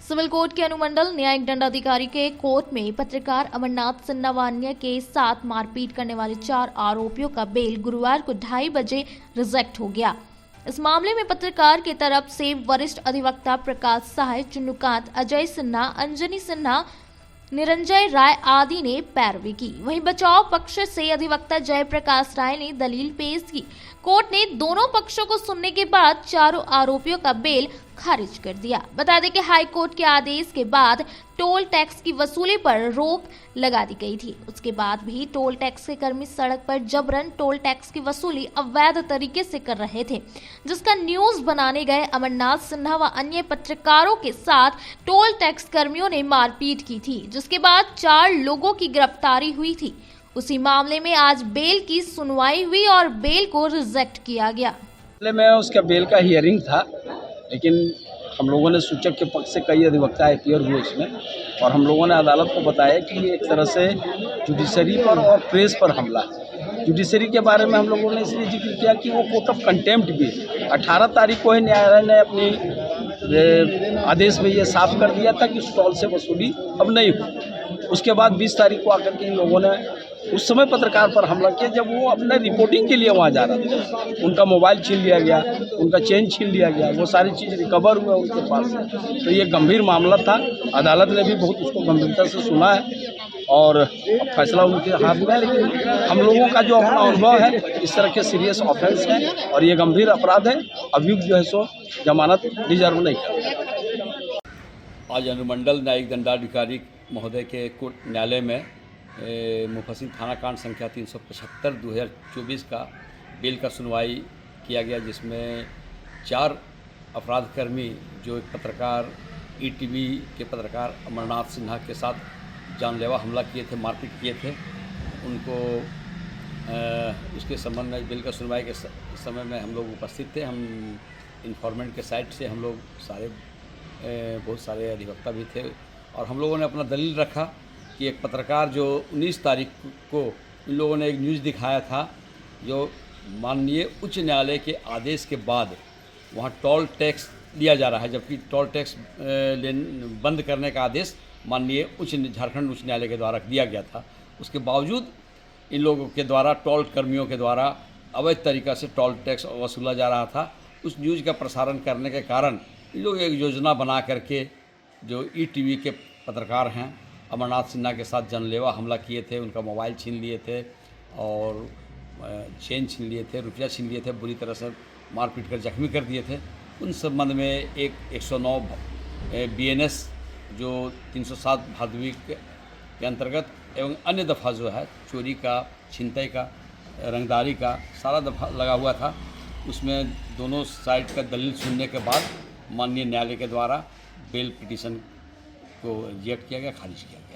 Civil court के अनुमंडल न्यायिक दंडाधिकारी के कोर्ट में पत्रकार अमरनाथ सिन्हा व अन्य के साथ मारपीट करने वाले 4 आरोपियों का बेल गुरुवार को 2:30 बजे रिजेक्ट हो गया। इस मामले में पत्रकार की तरफ से वरिष्ठ अधिवक्ता प्रकाश सहाय, चुन्नूकांत, अजय सिन्हा, अंजनी सिन्हा, निरंजय राय आदि ने पैरवी की। वहीं बचाव पक्ष से अधिवक्ता जयप्रकाश राय ने दलील पेश की। कोर्ट ने दोनों पक्षों को सुनने के बाद चारों आरोपियों का बेल खारिज कर दिया। बता दें कि हाई कोर्ट के आदेश के बाद टोल टैक्स की वसूली पर रोक लगा दी गई थी। उसके बाद भी टोल टैक्स के कर्मी सड़क पर जबरन टोल टैक्स की वसूली अवैध तरीके से कर रहे थे, जिसका न्यूज बनाने गए अमरनाथ सिन्हा व अन्य पत्रकारों के साथ टोल टैक्स कर्मियों ने मारपीट की थी, जिसके बाद 4 लोगों की गिरफ्तारी हुई थी। उसी मामले में आज बेल की सुनवाई हुई और बेल को रिजेक्ट किया गया। में उसका बेल का हियरिंग था, लेकिन हम लोगों ने सूचक के पक्ष से कई अधिवक्ता अपीयर हुए इसमें, और हम लोगों ने अदालत को बताया कि ये एक तरह से जुडिशरी पर और प्रेस पर हमला है। जुडिशरी के बारे में हम लोगों ने इसलिए जिक्र किया कि वो कोर्ट ऑफ कंटेम्प्ट भी 18 तारीख को ही न्यायालय ने अपनी आदेश में ये साफ कर दिया था कि उस टोल से वसूली अब नहीं हो। उसके बाद 20 तारीख को आकर के इन लोगों ने उस समय पत्रकार पर हमला किया जब वो अपने रिपोर्टिंग के लिए वहाँ जा रहा था। उनका मोबाइल छीन लिया गया, उनका चेन छीन लिया गया, वो सारी चीज़ रिकवर हुआ उनके पास। तो ये गंभीर मामला था। अदालत ने भी बहुत उसको गंभीरता से सुना है और अब फैसला उनके हाथ में है। लेकिन हम लोगों का जो अपना अनुभव है, इस तरह के सीरियस ऑफेंस है और ये गंभीर अपराध है। अभियुक्त जो है सो जमानत डिजर्व नहीं करता। आज अनुमंडल न्यायिक दंडाधिकारी महोदय के कोर्ट न्यायालय में मुफस्सिल थाना कांड संख्या 375/2024 का बेल का सुनवाई किया गया, जिसमें 4 अपराधकर्मी जो एक पत्रकार ईटीवी के पत्रकार अमरनाथ सिन्हा के साथ जानलेवा हमला किए थे, मारपीट किए थे, उनको उसके संबंध में बेल का सुनवाई के समय में हम लोग उपस्थित थे। हम इन्फॉर्मेंट के साइड से हम लोग बहुत सारे अधिवक्ता भी थे और हम लोगों ने अपना दलील रखा कि एक पत्रकार जो 19 तारीख को इन लोगों ने एक न्यूज़ दिखाया था, जो माननीय उच्च न्यायालय के आदेश के बाद वहाँ टोल टैक्स लिया जा रहा है, जबकि टोल टैक्स बंद करने का आदेश माननीय झारखंड उच्च न्यायालय के द्वारा दिया गया था। उसके बावजूद इन लोगों के द्वारा, टोल कर्मियों के द्वारा अवैध तरीक़ा से टोल टैक्स वसूला जा रहा था। उस न्यूज़ का प्रसारण करने के कारण इन लोग एक योजना बना करके जो ईटीवी के पत्रकार हैं अमरनाथ सिन्हा के साथ जानलेवा हमला किए थे, उनका मोबाइल छीन लिए थे और चेन छीन लिए थे, रुपया छीन लिए थे, बुरी तरह से मारपीट कर जख्मी कर दिए थे। उन संबंध में एक 109 BNS जो 307 भादवी के अंतर्गत एवं अन्य दफ़ा जो है चोरी का, छिनतई का, रंगदारी का सारा दफ़ा लगा हुआ था। उसमें दोनों साइड का दलील सुनने के बाद माननीय न्यायालय के द्वारा बेल पिटीशन को रिजेक्ट किया गया, खारिज किया गया।